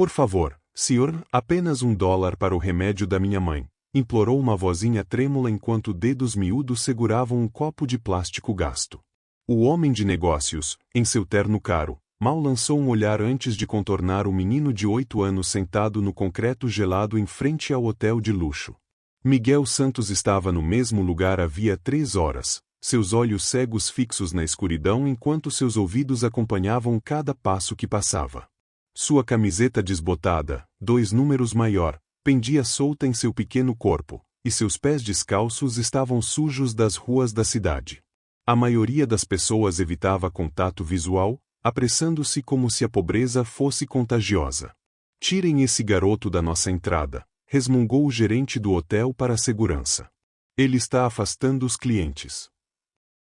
Por favor, senhor, apenas $1 para o remédio da minha mãe, implorou uma vozinha trêmula enquanto dedos miúdos seguravam um copo de plástico gasto. O homem de negócios, em seu terno caro, mal lançou um olhar antes de contornar o menino de 8 anos sentado no concreto gelado em frente ao hotel de luxo. Miguel Santos estava no mesmo lugar havia 3 horas, seus olhos cegos fixos na escuridão enquanto seus ouvidos acompanhavam cada passo que passava. Sua camiseta desbotada, 2 números maior, pendia solta em seu pequeno corpo, e seus pés descalços estavam sujos das ruas da cidade. A maioria das pessoas evitava contato visual, apressando-se como se a pobreza fosse contagiosa. Tirem esse garoto da nossa entrada, resmungou o gerente do hotel para a segurança. Ele está afastando os clientes.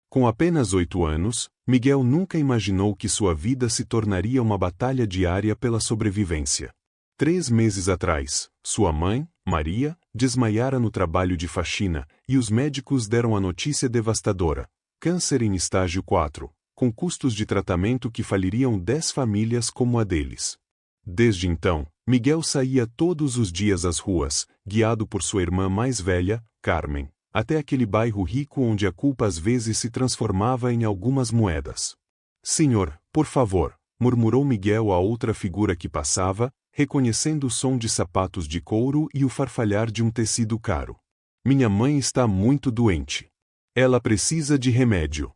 Com apenas 8 anos, Miguel nunca imaginou que sua vida se tornaria uma batalha diária pela sobrevivência. 3 meses atrás, sua mãe, Maria, desmaiara no trabalho de faxina, e os médicos deram a notícia devastadora: câncer em estágio 4, com custos de tratamento que faliriam 10 famílias como a deles. Desde então, Miguel saía todos os dias às ruas, guiado por sua irmã mais velha, Carmen, até aquele bairro rico onde a culpa às vezes se transformava em algumas moedas. Senhor, por favor, murmurou Miguel a outra figura que passava, reconhecendo o som de sapatos de couro e o farfalhar de um tecido caro. Minha mãe está muito doente. Ela precisa de remédio.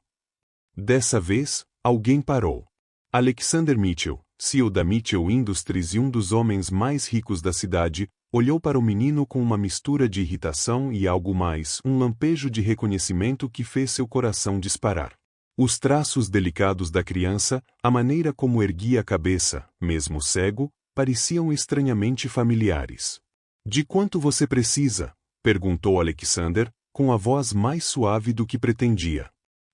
Dessa vez, alguém parou. Alexander Mitchell, CEO da Mitchell Industries e um dos homens mais ricos da cidade, olhou para o menino com uma mistura de irritação e algo mais, um lampejo de reconhecimento que fez seu coração disparar. Os traços delicados da criança, a maneira como erguia a cabeça, mesmo cego, pareciam estranhamente familiares. De quanto você precisa? Perguntou Alexander, com a voz mais suave do que pretendia.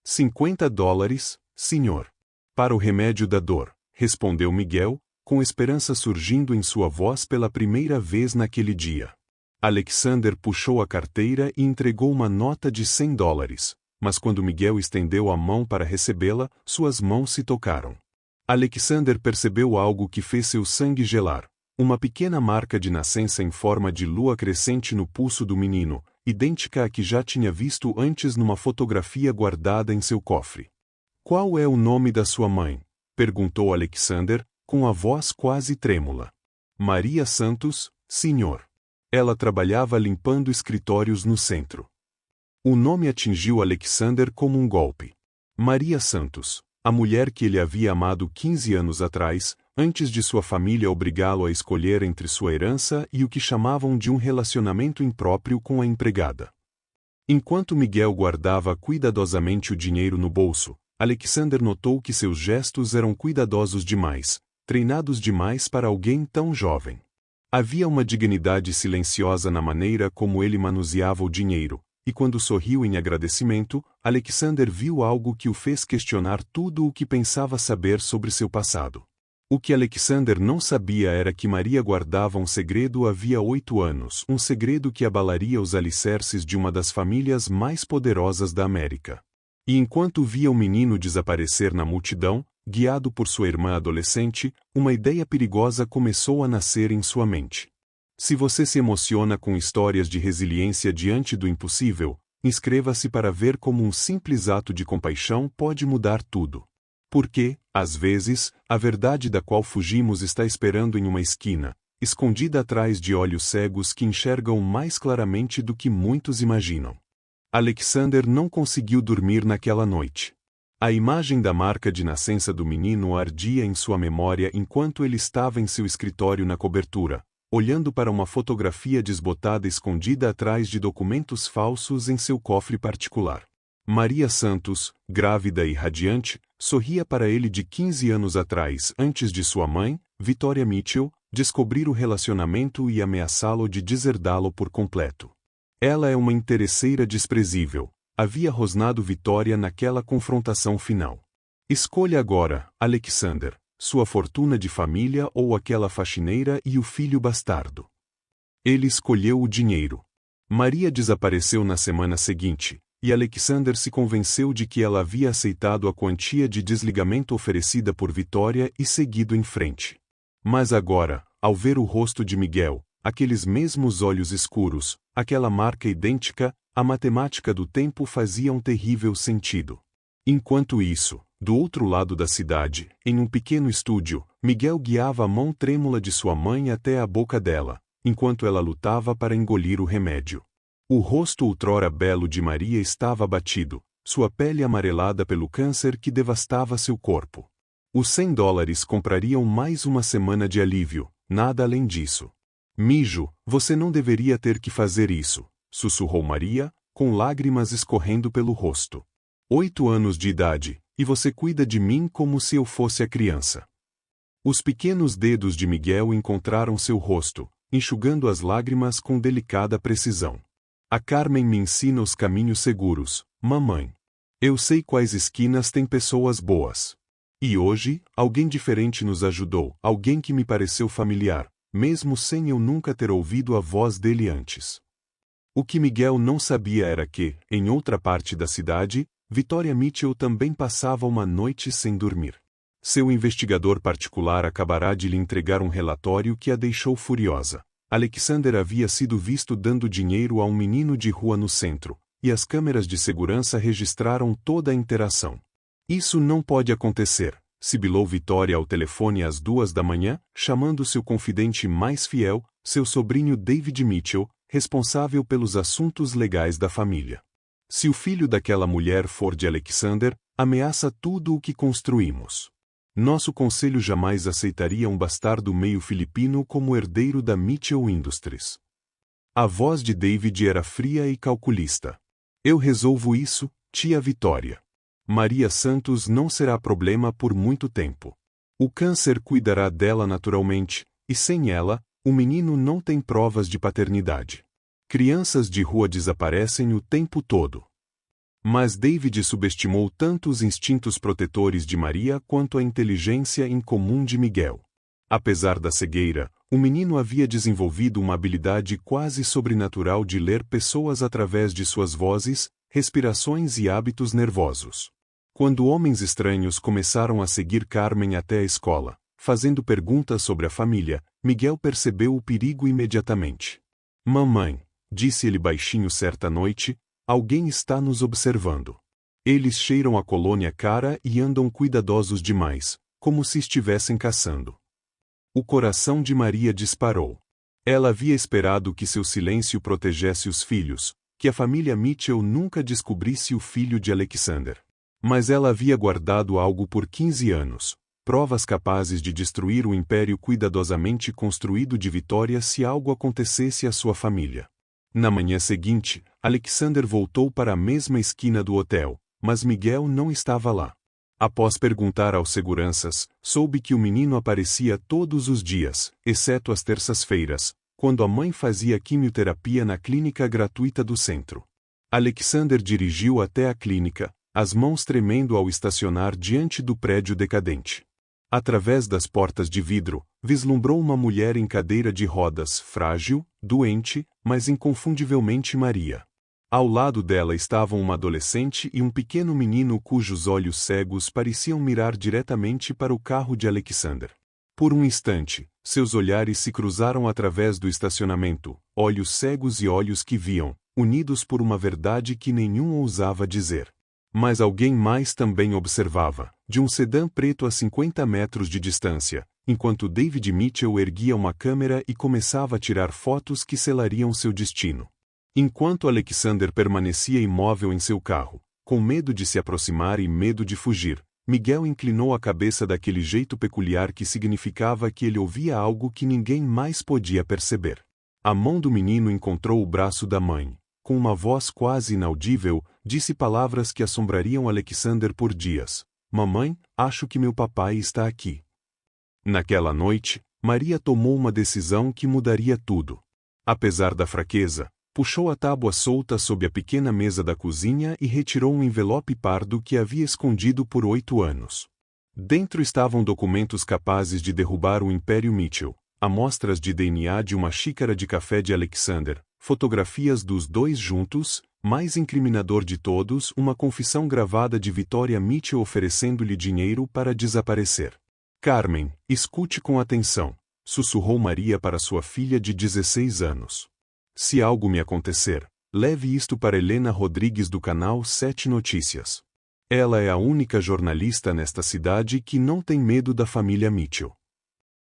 $50, senhor. Para o remédio da dor, respondeu Miguel, com esperança surgindo em sua voz pela primeira vez naquele dia. Alexander puxou a carteira e entregou uma nota de $100, mas quando Miguel estendeu a mão para recebê-la, suas mãos se tocaram. Alexander percebeu algo que fez seu sangue gelar, uma pequena marca de nascença em forma de lua crescente no pulso do menino, idêntica à que já tinha visto antes numa fotografia guardada em seu cofre. Qual é o nome da sua mãe? Perguntou Alexander, com a voz quase trêmula. Maria Santos, senhor. Ela trabalhava limpando escritórios no centro. O nome atingiu Alexander como um golpe. Maria Santos, a mulher que ele havia amado 15 anos atrás, antes de sua família obrigá-lo a escolher entre sua herança e o que chamavam de um relacionamento impróprio com a empregada. Enquanto Miguel guardava cuidadosamente o dinheiro no bolso, Alexander notou que seus gestos eram cuidadosos demais, treinados demais para alguém tão jovem. Havia uma dignidade silenciosa na maneira como ele manuseava o dinheiro, e quando sorriu em agradecimento, Alexander viu algo que o fez questionar tudo o que pensava saber sobre seu passado. O que Alexander não sabia era que Maria guardava um segredo havia 8 anos, um segredo que abalaria os alicerces de uma das famílias mais poderosas da América. E enquanto via o menino desaparecer na multidão, guiado por sua irmã adolescente, uma ideia perigosa começou a nascer em sua mente. Se você se emociona com histórias de resiliência diante do impossível, inscreva-se para ver como um simples ato de compaixão pode mudar tudo. Porque, às vezes, a verdade da qual fugimos está esperando em uma esquina, escondida atrás de olhos cegos que enxergam mais claramente do que muitos imaginam. Alexander não conseguiu dormir naquela noite. A imagem da marca de nascença do menino ardia em sua memória enquanto ele estava em seu escritório na cobertura, olhando para uma fotografia desbotada escondida atrás de documentos falsos em seu cofre particular. Maria Santos, grávida e radiante, sorria para ele de 15 anos atrás antes de sua mãe, Victoria Mitchell, descobrir o relacionamento e ameaçá-lo de deserdá-lo por completo. Ela é uma interesseira desprezível, havia rosnado Victoria naquela confrontação final. Escolha agora, Alexander, sua fortuna de família ou aquela faxineira e o filho bastardo. Ele escolheu o dinheiro. Maria desapareceu na semana seguinte, e Alexander se convenceu de que ela havia aceitado a quantia de desligamento oferecida por Victoria e seguido em frente. Mas agora, ao ver o rosto de Miguel, aqueles mesmos olhos escuros, aquela marca idêntica, a matemática do tempo fazia um terrível sentido. Enquanto isso, do outro lado da cidade, em um pequeno estúdio, Miguel guiava a mão trêmula de sua mãe até a boca dela, enquanto ela lutava para engolir o remédio. O rosto outrora belo de Maria estava abatido, sua pele amarelada pelo câncer que devastava seu corpo. Os $100 comprariam mais uma semana de alívio, nada além disso. Mijo, você não deveria ter que fazer isso, sussurrou Maria, com lágrimas escorrendo pelo rosto. 8 anos de idade, e você cuida de mim como se eu fosse a criança. Os pequenos dedos de Miguel encontraram seu rosto, enxugando as lágrimas com delicada precisão. A Carmen me ensina os caminhos seguros, mamãe. Eu sei quais esquinas têm pessoas boas. E hoje, alguém diferente nos ajudou, alguém que me pareceu familiar, mesmo sem eu nunca ter ouvido a voz dele antes. O que Miguel não sabia era que, em outra parte da cidade, Victoria Mitchell também passava uma noite sem dormir. Seu investigador particular acabará de lhe entregar um relatório que a deixou furiosa. Alexander havia sido visto dando dinheiro a um menino de rua no centro, e as câmeras de segurança registraram toda a interação. Isso não pode acontecer, sibilou Victoria ao telefone às 2 da manhã, chamando seu confidente mais fiel, seu sobrinho David Mitchell, responsável pelos assuntos legais da família. Se o filho daquela mulher for de Alexander, ameaça tudo o que construímos. Nosso conselho jamais aceitaria um bastardo meio filipino como herdeiro da Mitchell Industries. A voz de David era fria e calculista. Eu resolvo isso, tia Victoria. Maria Santos não será problema por muito tempo. O câncer cuidará dela naturalmente, e sem ela, o menino não tem provas de paternidade. Crianças de rua desaparecem o tempo todo. Mas David subestimou tanto os instintos protetores de Maria quanto a inteligência incomum de Miguel. Apesar da cegueira, o menino havia desenvolvido uma habilidade quase sobrenatural de ler pessoas através de suas vozes, respirações e hábitos nervosos. Quando homens estranhos começaram a seguir Carmen até a escola, fazendo perguntas sobre a família, Miguel percebeu o perigo imediatamente. Mamãe, disse ele baixinho certa noite, alguém está nos observando. Eles cheiram a colônia cara e andam cuidadosos demais, como se estivessem caçando. O coração de Maria disparou. Ela havia esperado que seu silêncio protegesse os filhos, que a família Mitchell nunca descobrisse o filho de Alexander. Mas ela havia guardado algo por 15 anos, provas capazes de destruir o império cuidadosamente construído de Victoria se algo acontecesse à sua família. Na manhã seguinte, Alexander voltou para a mesma esquina do hotel, mas Miguel não estava lá. Após perguntar aos seguranças, soube que o menino aparecia todos os dias, exceto às terças-feiras, quando a mãe fazia quimioterapia na clínica gratuita do centro. Alexander dirigiu até a clínica, as mãos tremendo ao estacionar diante do prédio decadente. Através das portas de vidro, vislumbrou uma mulher em cadeira de rodas, frágil, doente, mas inconfundivelmente Maria. Ao lado dela estavam uma adolescente e um pequeno menino cujos olhos cegos pareciam mirar diretamente para o carro de Alexander. Por um instante, seus olhares se cruzaram através do estacionamento, olhos cegos e olhos que viam, unidos por uma verdade que nenhum ousava dizer. Mas alguém mais também observava, de um sedã preto a 50 metros de distância, enquanto David Mitchell erguia uma câmera e começava a tirar fotos que selariam seu destino. Enquanto Alexander permanecia imóvel em seu carro, com medo de se aproximar e medo de fugir, Miguel inclinou a cabeça daquele jeito peculiar que significava que ele ouvia algo que ninguém mais podia perceber. A mão do menino encontrou o braço da mãe. Com uma voz quase inaudível, disse palavras que assombrariam Alexander por dias. Mamãe, acho que meu papai está aqui. Naquela noite, Maria tomou uma decisão que mudaria tudo. Apesar da fraqueza, puxou a tábua solta sob a pequena mesa da cozinha e retirou um envelope pardo que havia escondido por 8 anos. Dentro estavam documentos capazes de derrubar o Império Mitchell, amostras de DNA de uma xícara de café de Alexander, fotografias dos dois juntos, mais incriminador de todos, uma confissão gravada de Victoria Mitchell oferecendo-lhe dinheiro para desaparecer. Carmen, escute com atenção, sussurrou Maria para sua filha de 16 anos. Se algo me acontecer, leve isto para Helena Rodrigues do canal 7 Notícias. Ela é a única jornalista nesta cidade que não tem medo da família Mitchell.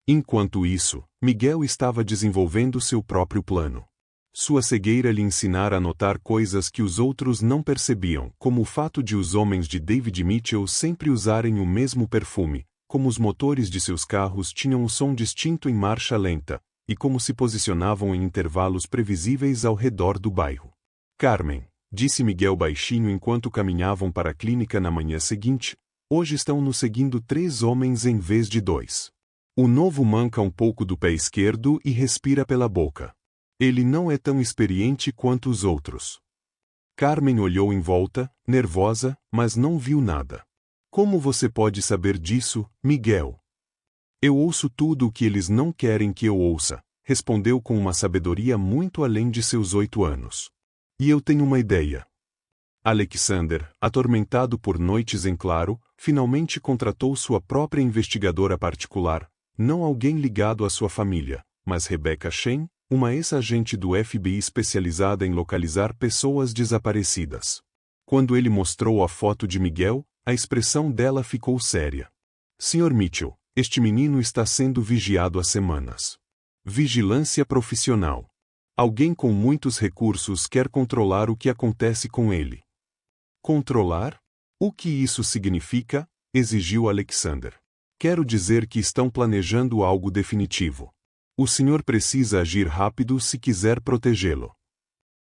Enquanto isso, Miguel estava desenvolvendo seu próprio plano. Sua cegueira lhe ensinara a notar coisas que os outros não percebiam, como o fato de os homens de David Mitchell sempre usarem o mesmo perfume, como os motores de seus carros tinham um som distinto em marcha lenta, e como se posicionavam em intervalos previsíveis ao redor do bairro. Carmen, disse Miguel baixinho enquanto caminhavam para a clínica na manhã seguinte, hoje estão nos seguindo 3 homens em vez de 2. O novo manca um pouco do pé esquerdo e respira pela boca. Ele não é tão experiente quanto os outros. Carmen olhou em volta, nervosa, mas não viu nada. Como você pode saber disso, Miguel? Eu ouço tudo o que eles não querem que eu ouça, respondeu com uma sabedoria muito além de seus 8 anos. E eu tenho uma ideia. Alexander, atormentado por noites em claro, finalmente contratou sua própria investigadora particular, não alguém ligado à sua família, mas Rebecca Shen, uma ex-agente do FBI especializada em localizar pessoas desaparecidas. Quando ele mostrou a foto de Miguel, a expressão dela ficou séria. Sr. Mitchell, este menino está sendo vigiado há semanas. Vigilância profissional. Alguém com muitos recursos quer controlar o que acontece com ele. Controlar? O que isso significa? Exigiu Alexander. Quero dizer que estão planejando algo definitivo. O senhor precisa agir rápido se quiser protegê-lo.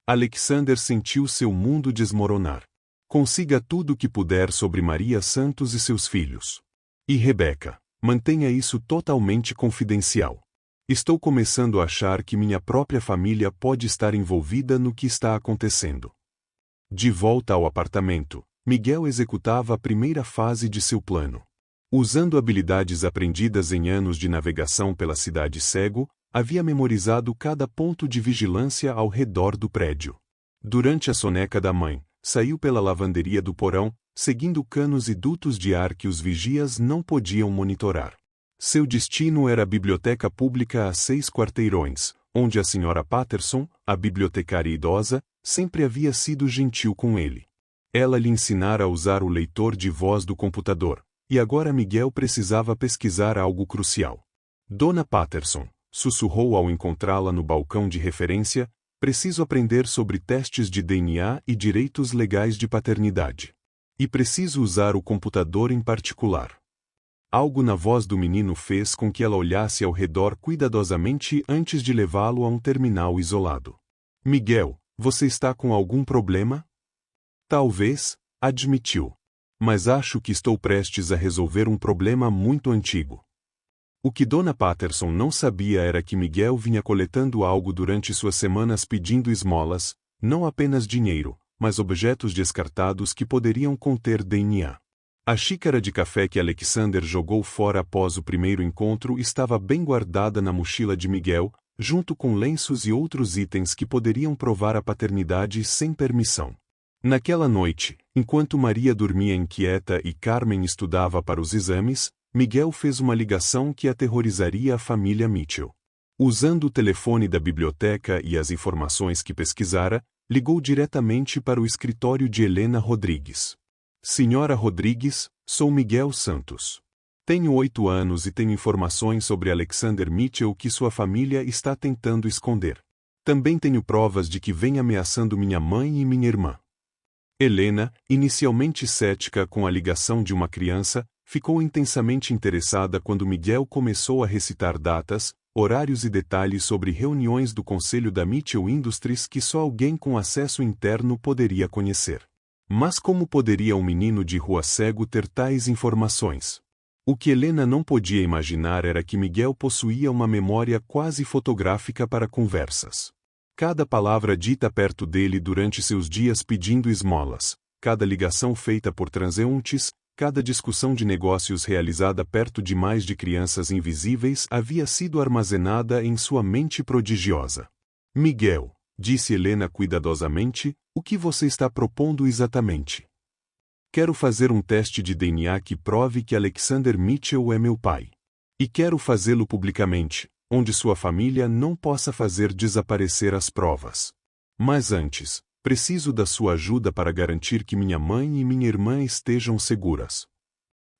Alexander sentiu seu mundo desmoronar. Consiga tudo o que puder sobre Maria Santos e seus filhos. E Rebecca, mantenha isso totalmente confidencial. Estou começando a achar que minha própria família pode estar envolvida no que está acontecendo. De volta ao apartamento, Miguel executava a primeira fase de seu plano. Usando habilidades aprendidas em anos de navegação pela cidade cego, havia memorizado cada ponto de vigilância ao redor do prédio. Durante a soneca da mãe, saiu pela lavanderia do porão, seguindo canos e dutos de ar que os vigias não podiam monitorar. Seu destino era a biblioteca pública a 6 quarteirões, onde a Sra. Patterson, a bibliotecária idosa, sempre havia sido gentil com ele. Ela lhe ensinara a usar o leitor de voz do computador, e agora Miguel precisava pesquisar algo crucial. Dona Patterson, sussurrou ao encontrá-la no balcão de referência, preciso aprender sobre testes de DNA e direitos legais de paternidade. E preciso usar o computador em particular. Algo na voz do menino fez com que ela olhasse ao redor cuidadosamente antes de levá-lo a um terminal isolado. Miguel, você está com algum problema? Talvez, admitiu. Mas acho que estou prestes a resolver um problema muito antigo. O que Dona Patterson não sabia era que Miguel vinha coletando algo durante suas semanas pedindo esmolas, não apenas dinheiro, mas objetos descartados que poderiam conter DNA. A xícara de café que Alexander jogou fora após o primeiro encontro estava bem guardada na mochila de Miguel, junto com lenços e outros itens que poderiam provar a paternidade sem permissão. Naquela noite, enquanto Maria dormia inquieta e Carmen estudava para os exames, Miguel fez uma ligação que aterrorizaria a família Mitchell. Usando o telefone da biblioteca e as informações que pesquisara, ligou diretamente para o escritório de Helena Rodrigues. Senhora Rodrigues, sou Miguel Santos. Tenho 8 anos e tenho informações sobre Alexander Mitchell que sua família está tentando esconder. Também tenho provas de que vem ameaçando minha mãe e minha irmã. Helena, inicialmente cética com a ligação de uma criança, ficou intensamente interessada quando Miguel começou a recitar datas, horários e detalhes sobre reuniões do conselho da Mitchell Industries que só alguém com acesso interno poderia conhecer. Mas como poderia um menino de rua cego ter tais informações? O que Helena não podia imaginar era que Miguel possuía uma memória quase fotográfica para conversas. Cada palavra dita perto dele durante seus dias pedindo esmolas, cada ligação feita por transeuntes, cada discussão de negócios realizada perto demais de crianças invisíveis havia sido armazenada em sua mente prodigiosa. Miguel, disse Helena cuidadosamente, o que você está propondo exatamente? Quero fazer um teste de DNA que prove que Alexander Mitchell é meu pai. E quero fazê-lo publicamente, onde sua família não possa fazer desaparecer as provas. Mas antes, preciso da sua ajuda para garantir que minha mãe e minha irmã estejam seguras.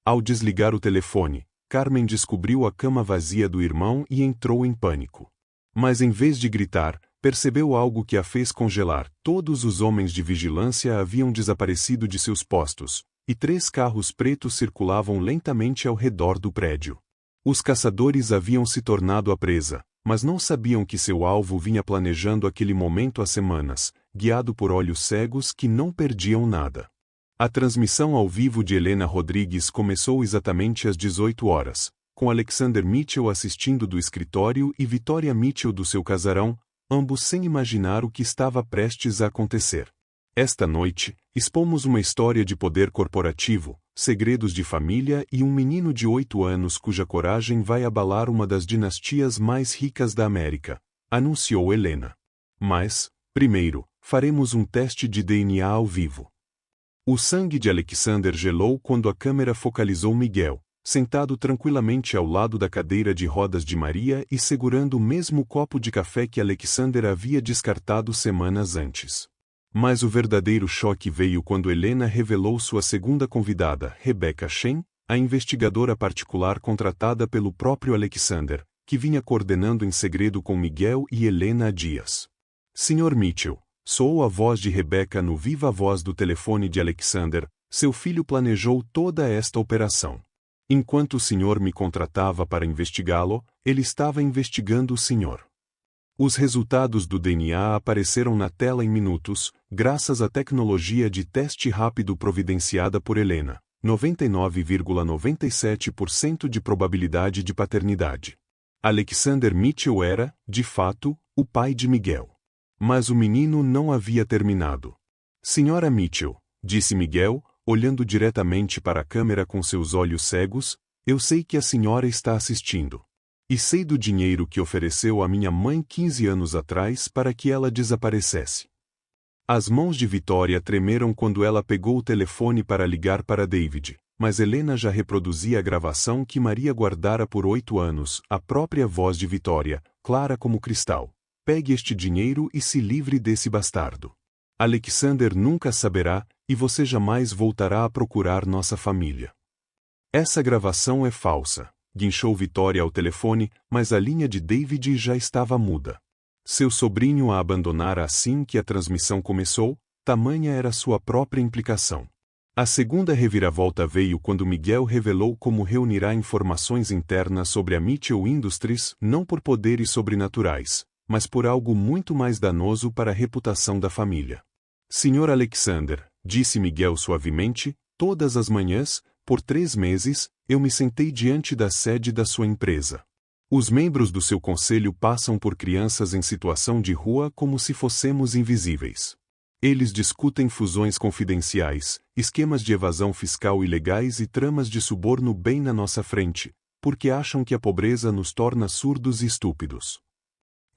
Ao desligar o telefone, Carmen descobriu a cama vazia do irmão e entrou em pânico. Mas em vez de gritar, percebeu algo que a fez congelar. Todos os homens de vigilância haviam desaparecido de seus postos, e 3 carros pretos circulavam lentamente ao redor do prédio. Os caçadores haviam se tornado a presa, mas não sabiam que seu alvo vinha planejando aquele momento há semanas, guiado por olhos cegos que não perdiam nada. A transmissão ao vivo de Helena Rodrigues começou exatamente às 18 horas, com Alexander Mitchell assistindo do escritório e Victoria Mitchell do seu casarão, ambos sem imaginar o que estava prestes a acontecer. Esta noite, expomos uma história de poder corporativo, segredos de família e um menino de 8 anos cuja coragem vai abalar uma das dinastias mais ricas da América, anunciou Helena. Mas, primeiro, faremos um teste de DNA ao vivo. O sangue de Alexander gelou quando a câmera focalizou Miguel, sentado tranquilamente ao lado da cadeira de rodas de Maria e segurando o mesmo copo de café que Alexander havia descartado semanas antes. Mas o verdadeiro choque veio quando Helena revelou sua segunda convidada, Rebecca Shen, a investigadora particular contratada pelo próprio Alexander, que vinha coordenando em segredo com Miguel e Helena há dias. Sr. Mitchell, soou a voz de Rebecca no viva voz do telefone de Alexander, seu filho planejou toda esta operação. Enquanto o senhor me contratava para investigá-lo, ele estava investigando o senhor. Os resultados do DNA apareceram na tela em minutos, graças à tecnologia de teste rápido providenciada por Helena, 99,97% de probabilidade de paternidade. Alexander Mitchell era, de fato, o pai de Miguel. Mas o menino não havia terminado. Senhora Mitchell, disse Miguel, olhando diretamente para a câmera com seus olhos cegos, eu sei que a senhora está assistindo. E sei do dinheiro que ofereceu à minha mãe 15 anos atrás para que ela desaparecesse. As mãos de Victoria tremeram quando ela pegou o telefone para ligar para David, mas Helena já reproduzia a gravação que Maria guardara por 8 anos, a própria voz de Victoria, clara como cristal. Pegue este dinheiro e se livre desse bastardo. Alexander nunca saberá, e você jamais voltará a procurar nossa família. Essa gravação é falsa, guinchou Victoria ao telefone, mas a linha de David já estava muda. Seu sobrinho a abandonara assim que a transmissão começou, tamanha era sua própria implicação. A segunda reviravolta veio quando Miguel revelou como reunirá informações internas sobre a Mitchell Industries não por poderes sobrenaturais, mas por algo muito mais danoso para a reputação da família. Sr. Alexander, disse Miguel suavemente, todas as manhãs, por 3 meses, eu me sentei diante da sede da sua empresa. Os membros do seu conselho passam por crianças em situação de rua como se fossemos invisíveis. Eles discutem fusões confidenciais, esquemas de evasão fiscal ilegais e tramas de suborno bem na nossa frente, porque acham que a pobreza nos torna surdos e estúpidos.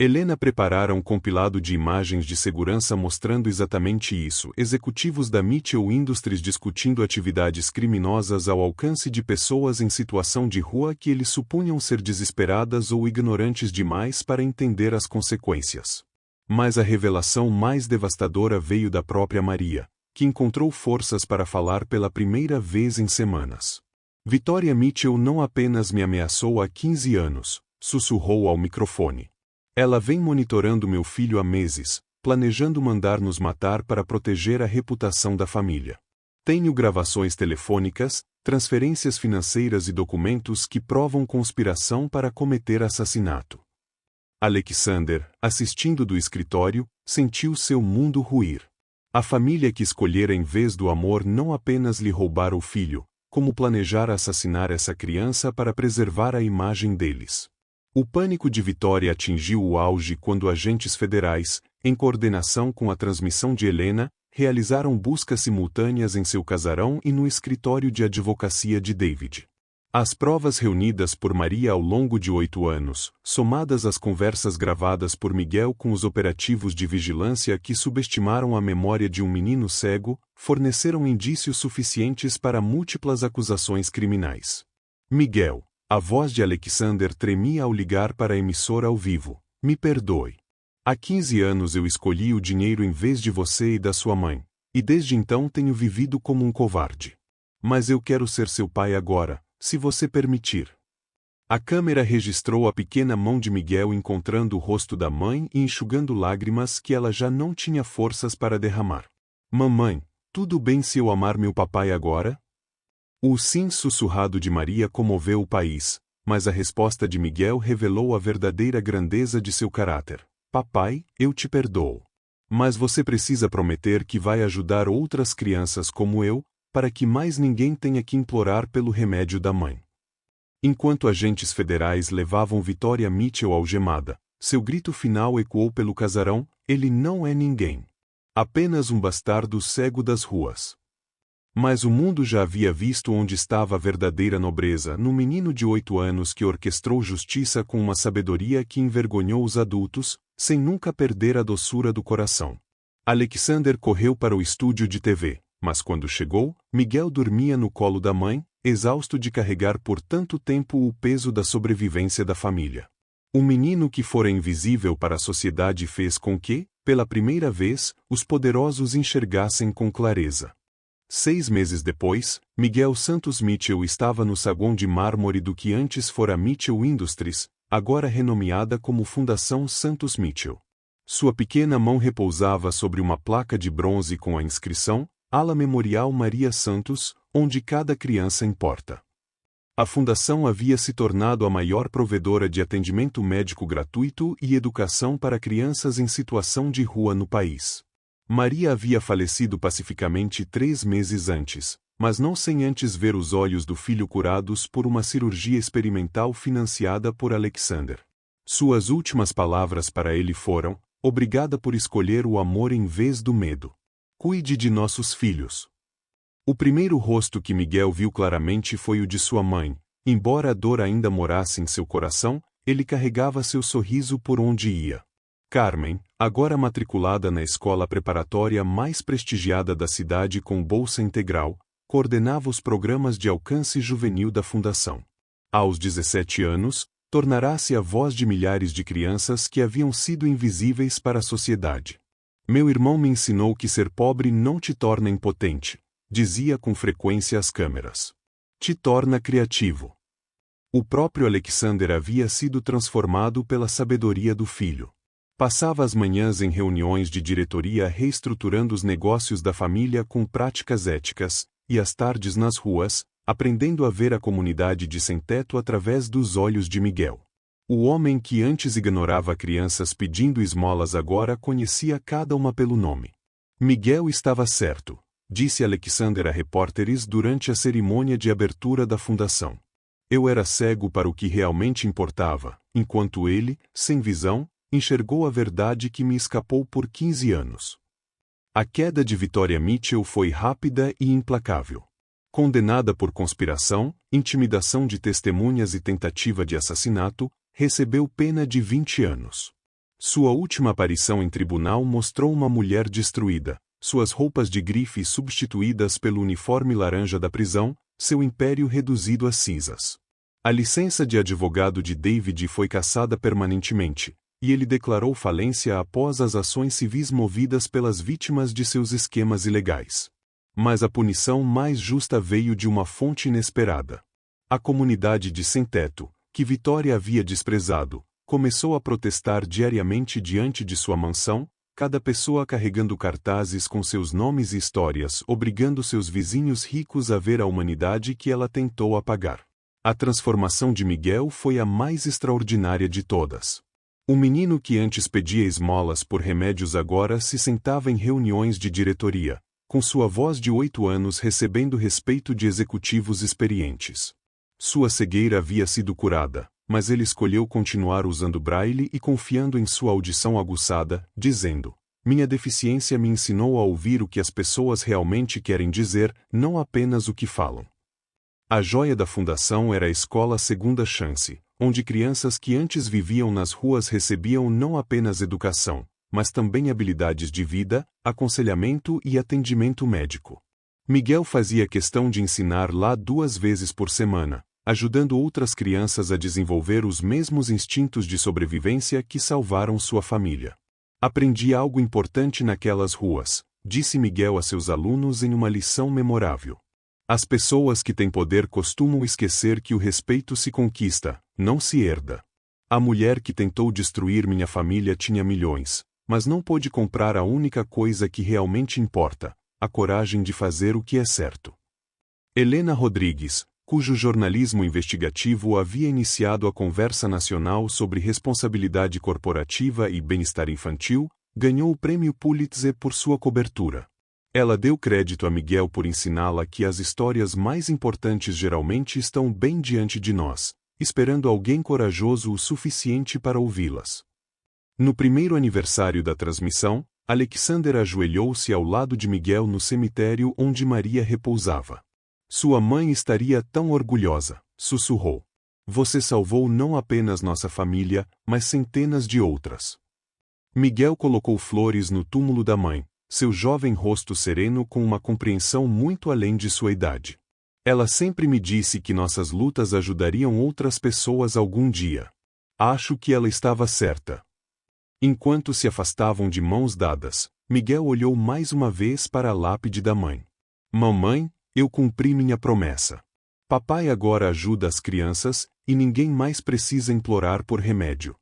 Helena preparara um compilado de imagens de segurança mostrando exatamente isso, executivos da Mitchell Industries discutindo atividades criminosas ao alcance de pessoas em situação de rua que eles supunham ser desesperadas ou ignorantes demais para entender as consequências. Mas a revelação mais devastadora veio da própria Maria, que encontrou forças para falar pela primeira vez em semanas. Victoria Mitchell não apenas me ameaçou há 15 anos, sussurrou ao microfone. Ela vem monitorando meu filho há meses, planejando mandar-nos matar para proteger a reputação da família. Tenho gravações telefônicas, transferências financeiras e documentos que provam conspiração para cometer assassinato. Alexander, assistindo do escritório, sentiu seu mundo ruir. A família que escolhera em vez do amor não apenas lhe roubara o filho, como planejara assassinar essa criança para preservar a imagem deles. O pânico de Victoria atingiu o auge quando agentes federais, em coordenação com a transmissão de Helena, realizaram buscas simultâneas em seu casarão e no escritório de advocacia de David. As provas reunidas por Maria ao longo de 8 anos, somadas às conversas gravadas por Miguel com os operativos de vigilância que subestimaram a memória de um menino cego, forneceram indícios suficientes para múltiplas acusações criminais. Miguel, A voz de Alexander tremia ao ligar para a emissora ao vivo. Me perdoe. Há 15 anos eu escolhi o dinheiro em vez de você e da sua mãe, e desde então tenho vivido como um covarde. Mas eu quero ser seu pai agora, se você permitir. A câmera registrou a pequena mão de Miguel encontrando o rosto da mãe e enxugando lágrimas que ela já não tinha forças para derramar. Mamãe, tudo bem se eu amar meu papai agora? O sim sussurrado de Maria comoveu o país, mas a resposta de Miguel revelou a verdadeira grandeza de seu caráter. Papai, eu te perdoo. Mas você precisa prometer que vai ajudar outras crianças como eu, para que mais ninguém tenha que implorar pelo remédio da mãe. Enquanto agentes federais levavam Victoria Mitchell algemada, seu grito final ecoou pelo casarão: ele não é ninguém. Apenas um bastardo cego das ruas. Mas o mundo já havia visto onde estava a verdadeira nobreza no menino de 8 anos que orquestrou justiça com uma sabedoria que envergonhou os adultos, sem nunca perder a doçura do coração. Alexander correu para o estúdio de TV, mas quando chegou, Miguel dormia no colo da mãe, exausto de carregar por tanto tempo o peso da sobrevivência da família. O menino que fora invisível para a sociedade fez com que, pela primeira vez, os poderosos enxergassem com clareza. 6 meses depois, Miguel Santos Mitchell estava no saguão de mármore do que antes fora Mitchell Industries, agora renomeada como Fundação Santos Mitchell. Sua pequena mão repousava sobre uma placa de bronze com a inscrição Ala Memorial Maria Santos, onde cada criança importa. A fundação havia se tornado a maior provedora de atendimento médico gratuito e educação para crianças em situação de rua no país. Maria havia falecido pacificamente 3 meses antes, mas não sem antes ver os olhos do filho curados por uma cirurgia experimental financiada por Alexander. Suas últimas palavras para ele foram: obrigada por escolher o amor em vez do medo. Cuide de nossos filhos. O primeiro rosto que Miguel viu claramente foi o de sua mãe. Embora a dor ainda morasse em seu coração, ele carregava seu sorriso por onde ia. Carmen, agora matriculada na escola preparatória mais prestigiada da cidade com bolsa integral, coordenava os programas de alcance juvenil da fundação. Aos 17 anos, tornará-se a voz de milhares de crianças que haviam sido invisíveis para a sociedade. Meu irmão me ensinou que ser pobre não te torna impotente, dizia com frequência às câmeras. Te torna criativo. O próprio Alexander havia sido transformado pela sabedoria do filho. Passava as manhãs em reuniões de diretoria reestruturando os negócios da família com práticas éticas, e as tardes nas ruas, aprendendo a ver a comunidade de sem-teto através dos olhos de Miguel. O homem que antes ignorava crianças pedindo esmolas agora conhecia cada uma pelo nome. Miguel estava certo, disse Alexander a repórteres durante a cerimônia de abertura da fundação. Eu era cego para o que realmente importava, enquanto ele, sem visão, enxergou a verdade que me escapou por 15 anos. A queda de Victoria Mitchell foi rápida e implacável. Condenada por conspiração, intimidação de testemunhas e tentativa de assassinato, recebeu pena de 20 anos. Sua última aparição em tribunal mostrou uma mulher destruída, suas roupas de grife substituídas pelo uniforme laranja da prisão, seu império reduzido a cinzas. A licença de advogado de David foi cassada permanentemente, e ele declarou falência após as ações civis movidas pelas vítimas de seus esquemas ilegais. Mas a punição mais justa veio de uma fonte inesperada. A comunidade de sem-teto, que Victoria havia desprezado, começou a protestar diariamente diante de sua mansão, cada pessoa carregando cartazes com seus nomes e histórias, obrigando seus vizinhos ricos a ver a humanidade que ela tentou apagar. A transformação de Miguel foi a mais extraordinária de todas. O menino que antes pedia esmolas por remédios agora se sentava em reuniões de diretoria, com sua voz de 8 anos recebendo respeito de executivos experientes. Sua cegueira havia sido curada, mas ele escolheu continuar usando braille e confiando em sua audição aguçada, dizendo: minha deficiência me ensinou a ouvir o que as pessoas realmente querem dizer, não apenas o que falam. A joia da fundação era a escola Segunda Chance, onde crianças que antes viviam nas ruas recebiam não apenas educação, mas também habilidades de vida, aconselhamento e atendimento médico. Miguel fazia questão de ensinar lá 2 vezes por semana, ajudando outras crianças a desenvolver os mesmos instintos de sobrevivência que salvaram sua família. Aprendi algo importante naquelas ruas, disse Miguel a seus alunos em uma lição memorável. As pessoas que têm poder costumam esquecer que o respeito se conquista, não se herda. A mulher que tentou destruir minha família tinha milhões, mas não pôde comprar a única coisa que realmente importa, a coragem de fazer o que é certo. Helena Rodrigues, cujo jornalismo investigativo havia iniciado a conversa nacional sobre responsabilidade corporativa e bem-estar infantil, ganhou o prêmio Pulitzer por sua cobertura. Ela deu crédito a Miguel por ensiná-la que as histórias mais importantes geralmente estão bem diante de nós, esperando alguém corajoso o suficiente para ouvi-las. No primeiro aniversário da transmissão, Alexander ajoelhou-se ao lado de Miguel no cemitério onde Maria repousava. Sua mãe estaria tão orgulhosa, sussurrou. Você salvou não apenas nossa família, mas centenas de outras. Miguel colocou flores no túmulo da mãe, seu jovem rosto sereno com uma compreensão muito além de sua idade. Ela sempre me disse que nossas lutas ajudariam outras pessoas algum dia. Acho que ela estava certa. Enquanto se afastavam de mãos dadas, Miguel olhou mais uma vez para a lápide da mãe. Mamãe, eu cumpri minha promessa. Papai agora ajuda as crianças, e ninguém mais precisa implorar por remédio.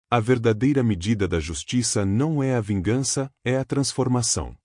A verdadeira medida da justiça não é a vingança, é a transformação.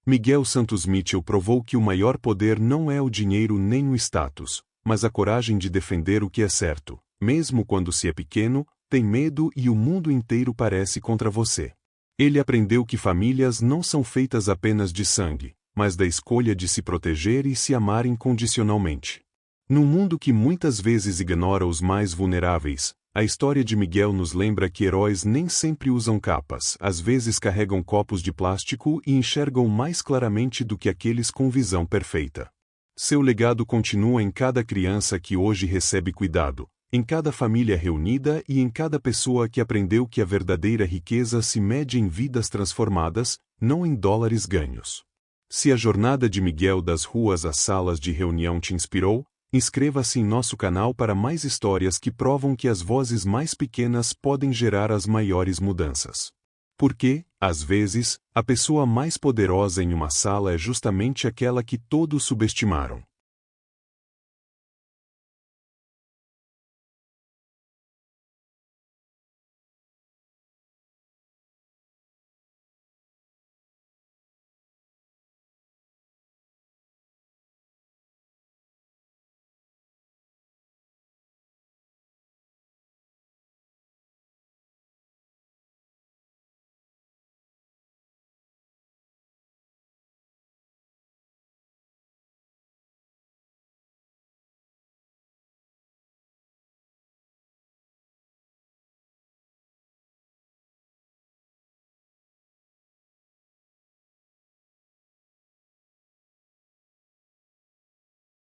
Miguel Santos Mitchell provou que o maior poder não é o dinheiro nem o status, mas a coragem de defender o que é certo, mesmo quando se é pequeno, tem medo e o mundo inteiro parece contra você. Ele aprendeu que famílias não são feitas apenas de sangue, mas da escolha de se proteger e se amar incondicionalmente. Num mundo que muitas vezes ignora os mais vulneráveis, a história de Miguel nos lembra que heróis nem sempre usam capas, às vezes carregam copos de plástico e enxergam mais claramente do que aqueles com visão perfeita. Seu legado continua em cada criança que hoje recebe cuidado, em cada família reunida e em cada pessoa que aprendeu que a verdadeira riqueza se mede em vidas transformadas, não em dólares ganhos. Se a jornada de Miguel das ruas às salas de reunião te inspirou, inscreva-se em nosso canal para mais histórias que provam que as vozes mais pequenas podem gerar as maiores mudanças. Porque, às vezes, a pessoa mais poderosa em uma sala é justamente aquela que todos subestimaram.